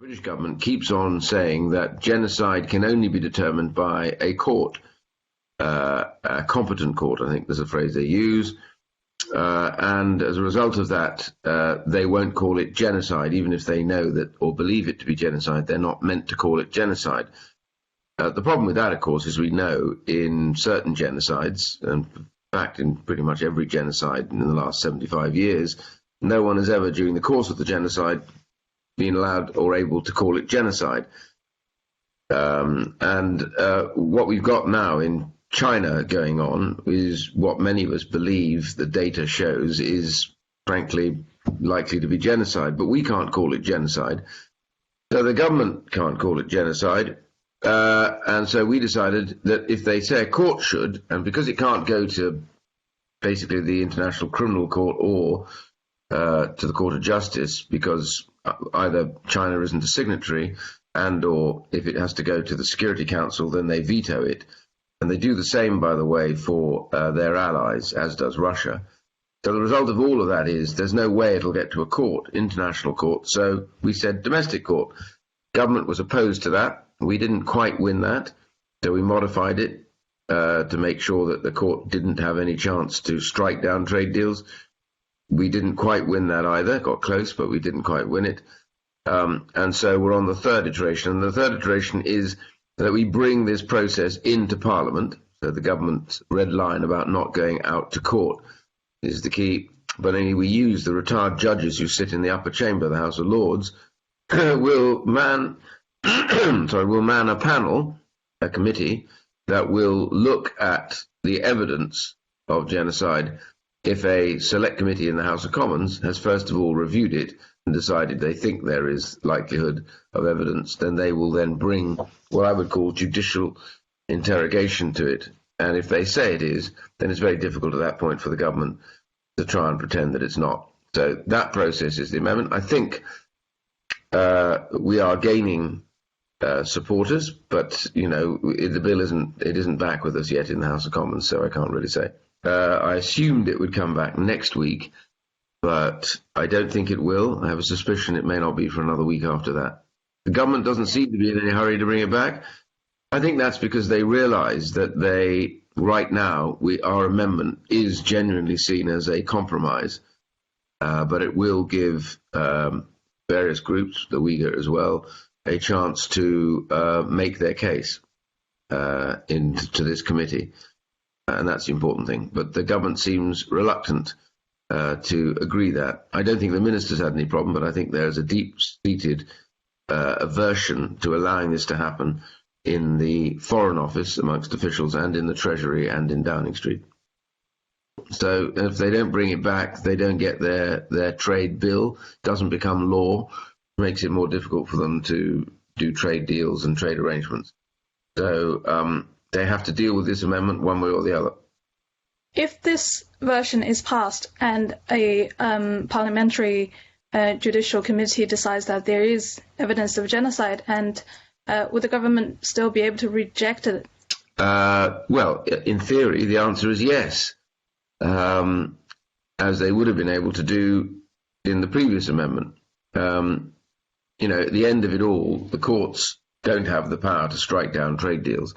British government keeps on saying that genocide can only be determined by a court, a competent court, I think there's a phrase they use. And as a result of that, they won't call it genocide, even if they know that or believe it to be genocide. They're not meant to call it genocide. The problem with that, of course, is we know in certain genocides, and in fact in pretty much every genocide in the last 75 years, no one has ever, during the course of the genocide, been allowed or able to call it genocide. What we've got now in China going on is what many of us believe the data shows is frankly likely to be genocide, but we can't call it genocide. So the government can't call it genocide. And so we decided that if they say a court should, and because it can't go to basically the International Criminal Court or to the Court of Justice, because either China isn't a signatory, and or if it has to go to the Security Council, then they veto it. And they do the same, by the way, for their allies, as does Russia. So the result of all of that is there's no way it'll get to a court, international court. So we said domestic court. Government was opposed to that. We didn't quite win that, so we modified it to make sure that the court didn't have any chance to strike down trade deals. We didn't quite win that either, got close, but we didn't quite win it. And so we're on the third iteration. And the third iteration is that we bring this process into Parliament. So the government's red line about not going out to court is the key. But only we use the retired judges who sit in the upper chamber of the House of Lords will man a panel, a committee, that will look at the evidence of genocide. If a select committee in the House of Commons has first of all reviewed it and decided they think there is likelihood of evidence, then they will then bring what I would call judicial interrogation to it. And if they say it is, then it's very difficult at that point for the government to try and pretend that it's not. So that process is the amendment. I think we are gaining supporters, but you know the bill isn't back with us yet in the House of Commons, so I can't really say. I assumed it would come back next week, but I don't think it will. I have a suspicion it may not be for another week after that. The government doesn't seem to be in any hurry to bring it back. I think that's because they realise that right now, our amendment is genuinely seen as a compromise, but it will give various groups, the Uyghur as well, a chance to make their case to this committee. And that's the important thing. But the government seems reluctant to agree that. I don't think the ministers had any problem, but I think there's a deep-seated aversion to allowing this to happen in the Foreign Office amongst officials and in the Treasury and in Downing Street. So if they don't bring it back, they don't get their trade bill, doesn't become law, makes it more difficult for them to do trade deals and trade arrangements. So they have to deal with this amendment one way or the other. If this version is passed and a parliamentary judicial committee decides that there is evidence of genocide, and would the government still be able to reject it? Well, in theory, the answer is yes, as they would have been able to do in the previous amendment. You know, at the end of it all, the courts don't have the power to strike down trade deals.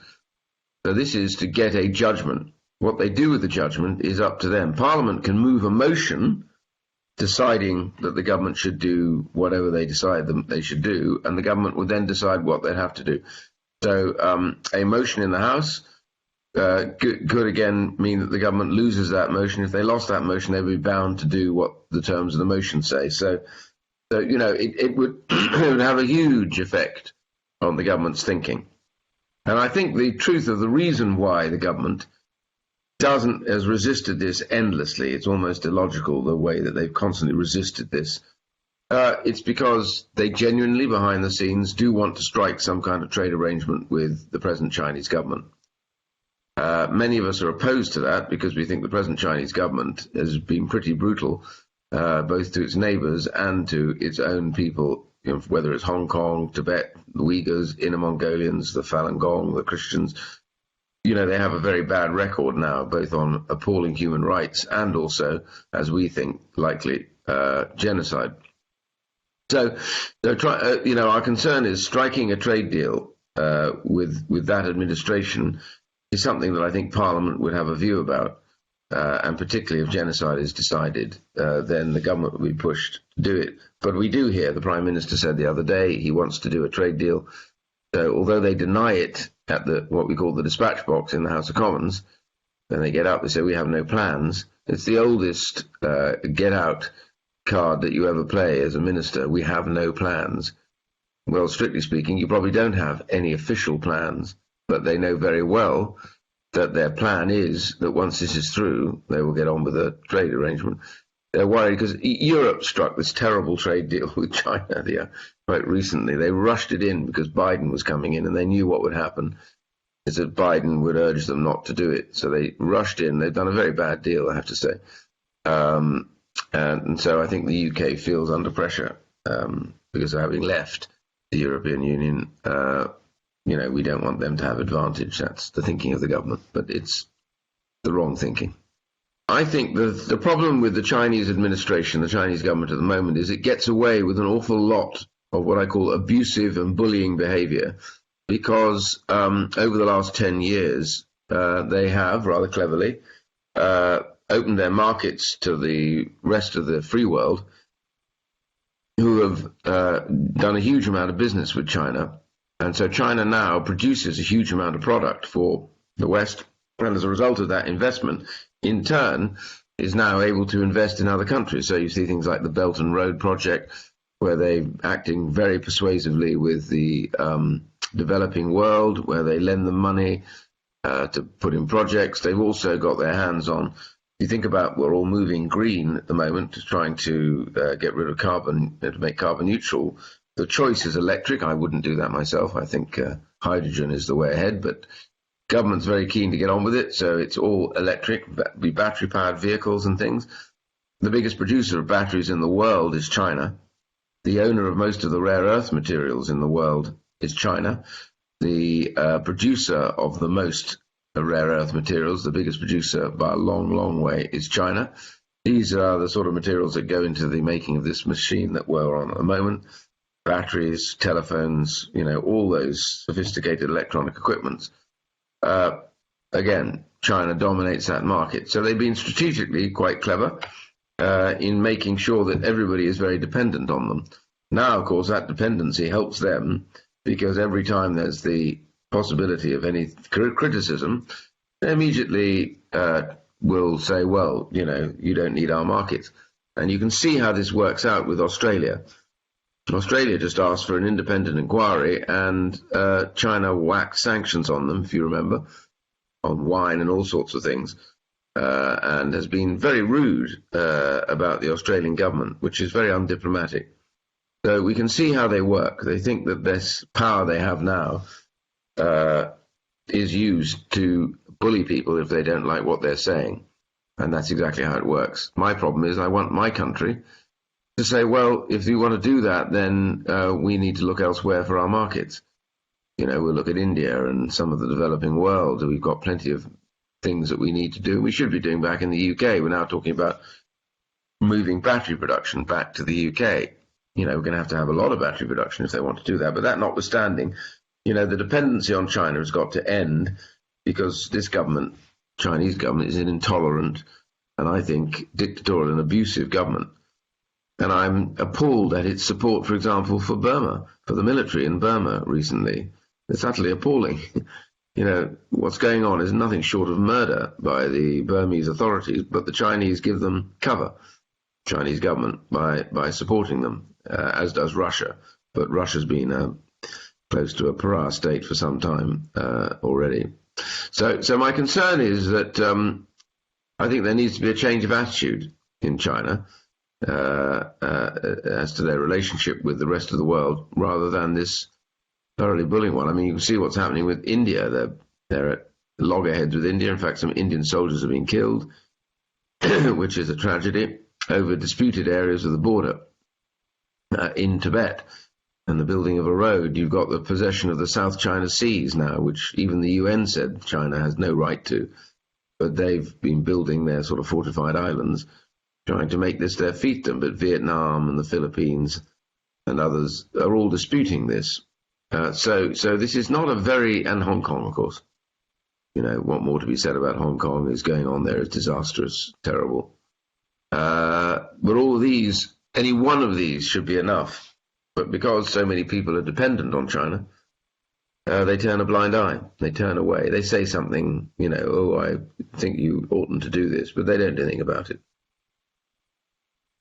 So this is to get a judgment. What they do with the judgment is up to them. Parliament can move a motion deciding that the government should do whatever they decide they should do, and the government would then decide what they'd have to do. So a motion in the House could again mean that the government loses that motion. If they lost that motion, they would be bound to do what the terms of the motion say. So you know, it would it would have a huge effect on the government's thinking. And I think the truth of the reason why the government has resisted this endlessly, it's almost illogical the way that they've constantly resisted this. It's because they genuinely, behind the scenes, do want to strike some kind of trade arrangement with the present Chinese government. Many of us are opposed to that because we think the present Chinese government has been pretty brutal, both to its neighbours and to its own people, you know, whether it's Hong Kong, Tibet, the Uyghurs, Inner Mongolians, the Falun Gong, the Christians. You know, they have a very bad record now, both on appalling human rights and also, as we think, likely genocide. So our concern is striking a trade deal with that administration is something that I think Parliament would have a view about, and particularly if genocide is decided, then the government will be pushed to do it. But we do hear the Prime Minister said the other day he wants to do a trade deal. So although they deny it at what we call the dispatch box in the House of Commons, then they get up, they say we have no plans. It's the oldest get out card that you ever play as a minister. We have no plans. Well, strictly speaking, you probably don't have any official plans, but they know very well that their plan is that once this is through, they will get on with a trade arrangement. They're worried because Europe struck this terrible trade deal with China quite recently. They rushed it in because Biden was coming in, and they knew what would happen is that Biden would urge them not to do it. So they rushed in. They've done a very bad deal, I have to say. And so I think the UK feels under pressure because of having left the European Union. We don't want them to have advantage. That's the thinking of the government, but it's the wrong thinking. I think the problem with the Chinese administration, the Chinese government at the moment, is it gets away with an awful lot of what I call abusive and bullying behaviour, because over the last 10 years, they have, rather cleverly, opened their markets to the rest of the free world, who have done a huge amount of business with China. And so China now produces a huge amount of product for the West, and as a result of that investment, in turn, is now able to invest in other countries. So you see things like the Belt and Road Project, where they're acting very persuasively with the developing world, where they lend them money to put in projects. They've also got their hands on, you think about, we're all moving green at the moment, trying to get rid of carbon, to make carbon neutral. The choice is electric. I wouldn't do that myself. I think hydrogen is the way ahead, but government's very keen to get on with it, so it's all electric, be battery-powered vehicles and things. The biggest producer of batteries in the world is China. The owner of most of the rare earth materials in the world is China. The producer of the most rare earth materials, the biggest producer by a long, long way, is China. These are the sort of materials that go into the making of this machine that we're on at the moment. Batteries, telephones, all those sophisticated electronic equipments. Again, China dominates that market. So they've been strategically quite clever in making sure that everybody is very dependent on them. Now, of course, that dependency helps them because every time there's the possibility of any criticism, they immediately will say, well, you don't need our markets. And you can see how this works out with Australia. Australia just asked for an independent inquiry, and China whacked sanctions on them, if you remember, on wine and all sorts of things, and has been very rude about the Australian government, which is very undiplomatic. So we can see how they work. They think that this power they have now is used to bully people if they don't like what they're saying, and that's exactly how it works. My problem is I want my country to say, well, if you want to do that, then we need to look elsewhere for our markets. We'll look at India and some of the developing world. We've got plenty of things that we need to do. We should be doing back in the UK. We're now talking about moving battery production back to the UK. We're going to have a lot of battery production if they want to do that. But that notwithstanding, the dependency on China has got to end because this government, Chinese government, is an intolerant and I think dictatorial and abusive government. And I'm appalled at its support, for example, for Burma, for the military in Burma recently. It's utterly appalling. What's going on is nothing short of murder by the Burmese authorities, but the Chinese give them cover, Chinese government, by supporting them, as does Russia. But Russia's been close to a pariah state for some time already. So my concern is that I think there needs to be a change of attitude in China as to their relationship with the rest of the world, rather than this thoroughly bullying one. I mean, you can see what's happening with India. They're at loggerheads with India. In fact, some Indian soldiers have been killed, which is a tragedy, over disputed areas of the border in Tibet and the building of a road. You've got the possession of the South China Seas now, which even the UN said China has no right to, but they've been building their sort of fortified islands, trying to make this their fiefdom. But Vietnam and the Philippines and others are all disputing this. So this is not a very, and Hong Kong, of course. What more to be said about Hong Kong is going on there is disastrous, terrible. But all of these, any one of these should be enough. But because so many people are dependent on China, they turn a blind eye. They turn away. They say something, oh, I think you oughtn't to do this, but they don't do anything about it.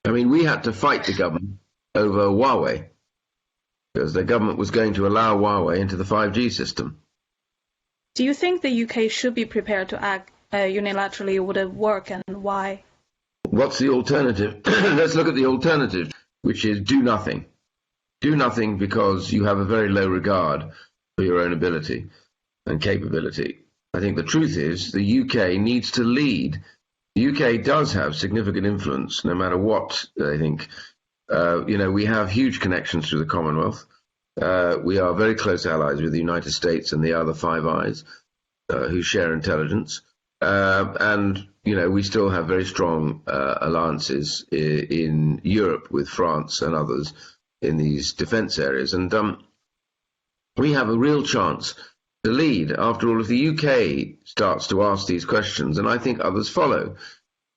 I mean, we had to fight the government over Huawei because the government was going to allow Huawei into the 5G system. Do you think the UK should be prepared to act unilaterally? Would it work, and why? What's the alternative? Let's look at the alternative, which is do nothing. Do nothing because you have a very low regard for your own ability and capability. I think the truth is the UK needs to lead. The UK does have significant influence, no matter what they think. We have huge connections through the Commonwealth. We are very close allies with the United States and the other Five Eyes who share intelligence. And we still have very strong alliances in Europe with France and others in these defence areas. And we have a real chance to lead. After all, if the UK starts to ask these questions, and I think others follow,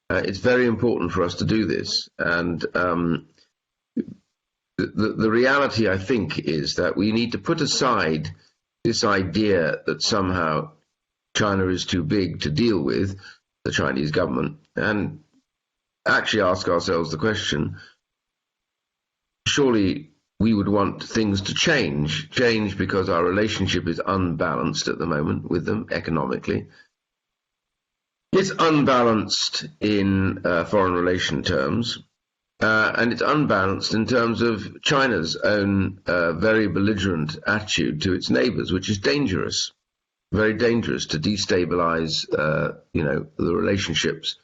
it's very important for us to do this. And the reality, I think, is that we need to put aside this idea that somehow China is too big to deal with, the Chinese government, and actually ask ourselves the question, surely we would want things to change because our relationship is unbalanced at the moment with them economically. It's unbalanced in foreign relation terms. And it's unbalanced in terms of China's own very belligerent attitude to its neighbours, which is dangerous, very dangerous to destabilise, the relationships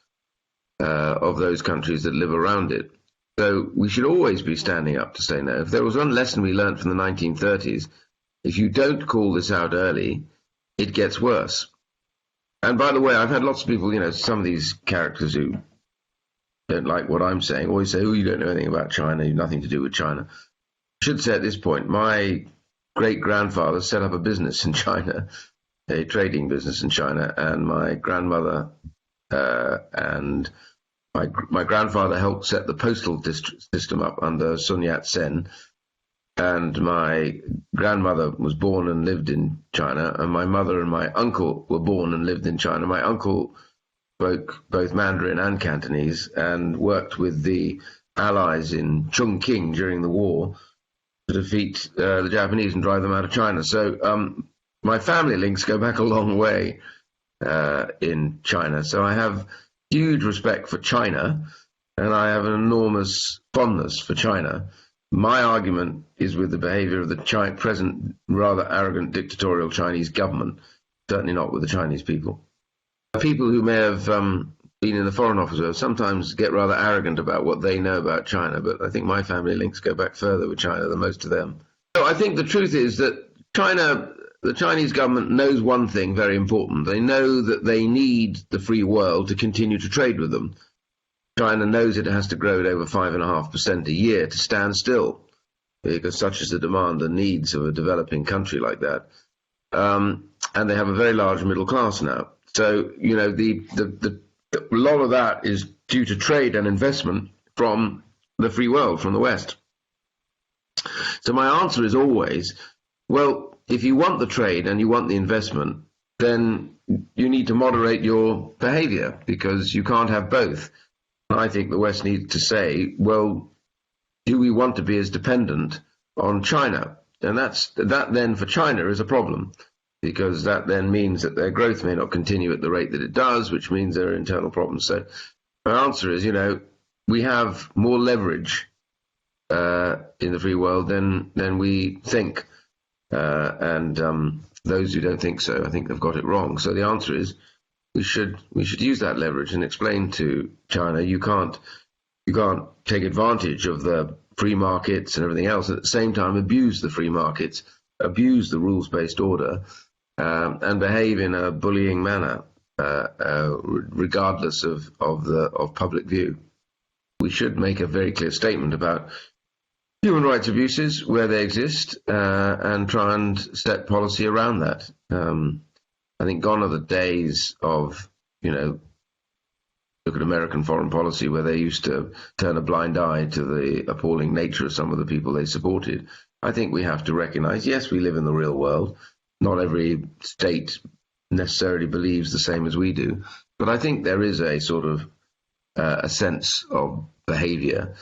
of those countries that live around it. So we should always be standing up to say no. If there was one lesson we learned from the 1930s, if you don't call this out early, it gets worse. And by the way, I've had lots of people, some of these characters who don't like what I'm saying, always say, oh, you don't know anything about China, you've nothing to do with China. I should say at this point, my great-grandfather set up a business in China, a trading business in China, and my grandmother and my grandfather helped set the postal system up under Sun Yat-sen, and my grandmother was born and lived in China, and my mother and my uncle were born and lived in China. My uncle spoke both Mandarin and Cantonese and worked with the Allies in Chongqing during the war to defeat the Japanese and drive them out of China. So my family links go back a long way in China. So I have huge respect for China, and I have an enormous fondness for China. My argument is with the behaviour of the present rather arrogant dictatorial Chinese government, certainly not with the Chinese people. People who may have been in the Foreign Office sometimes get rather arrogant about what they know about China, but I think my family links go back further with China than most of them. So I think the truth is that the Chinese government knows one thing very important. They know that they need the free world to continue to trade with them. China knows it has to grow at over 5.5% a year to stand still, because such is the demand and needs of a developing country like that. And they have a very large middle class now. So, a lot of that is due to trade and investment from the free world, from the West. So my answer is always, well, if you want the trade and you want the investment, then you need to moderate your behavior, because you can't have both. I think the West needs to say, well, do we want to be as dependent on China? And that then for China is a problem, because that then means that their growth may not continue at the rate that it does, which means there are internal problems. So my answer is, we have more leverage in the free world than we think. And those who don't think so, I think they've got it wrong. So the answer is, we should use that leverage and explain to China, you can't take advantage of the free markets and everything else, and at the same time abuse the free markets, abuse the rules-based order, and behave in a bullying manner, regardless of public view. We should make a very clear statement about human rights abuses where they exist, and try and set policy around that. I think gone are the days of, look at American foreign policy where they used to turn a blind eye to the appalling nature of some of the people they supported. I think we have to recognize, yes, we live in the real world. Not every state necessarily believes the same as we do. But I think there is a sort of a sense of behavior,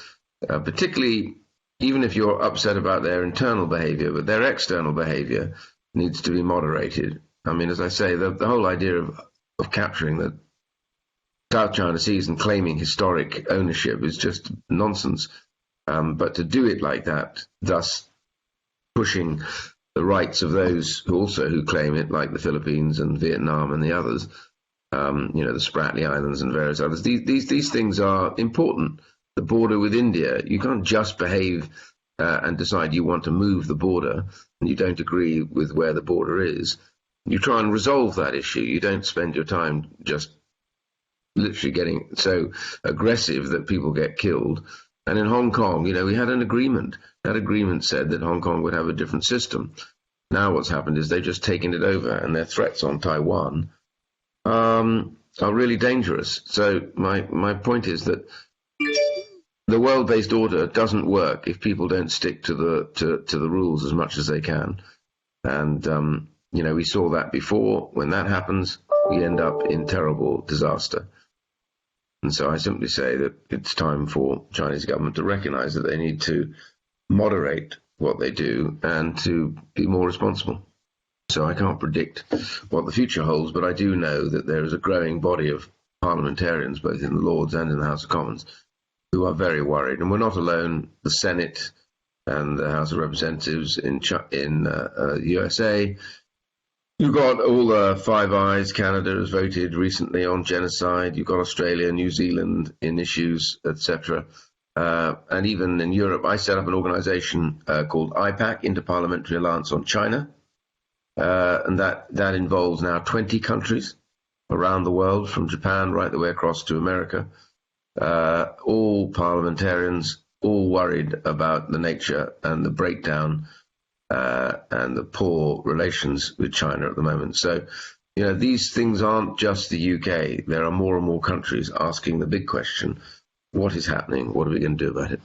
particularly even if you're upset about their internal behavior, but their external behavior needs to be moderated. I mean, as I say, the whole idea of capturing the South China Seas and claiming historic ownership is just nonsense. But to do it like that, thus pushing the rights of those who claim it, like the Philippines and Vietnam and the others, the Spratly Islands and various others, these things are important. The border with India, you can't just behave and decide you want to move the border and you don't agree with where the border is. You try and resolve that issue. You don't spend your time just literally getting so aggressive that people get killed. And in Hong Kong, we had an agreement. That agreement said that Hong Kong would have a different system. Now what's happened is they've just taken it over, and their threats on Taiwan are really dangerous. So my point is that the world-based order doesn't work if people don't stick to the rules as much as they can. And we saw that before. When that happens, we end up in terrible disaster. And so I simply say that it's time for Chinese government to recognize that they need to moderate what they do and to be more responsible. So I can't predict what the future holds, but I do know that there is a growing body of parliamentarians, both in the Lords and in the House of Commons, who are very worried. And we're not alone. The Senate and the House of Representatives in USA. You've got all the Five Eyes. Canada has voted recently on genocide. You've got Australia, New Zealand in issues, etc. And even in Europe, I set up an organization called IPAC, Interparliamentary Alliance on China. And that involves now 20 countries around the world, from Japan right the way across to America. All parliamentarians, all worried about the nature and the breakdown and the poor relations with China at the moment. So, these things aren't just the UK. There are more and more countries asking the big question, what is happening? What are we going to do about it?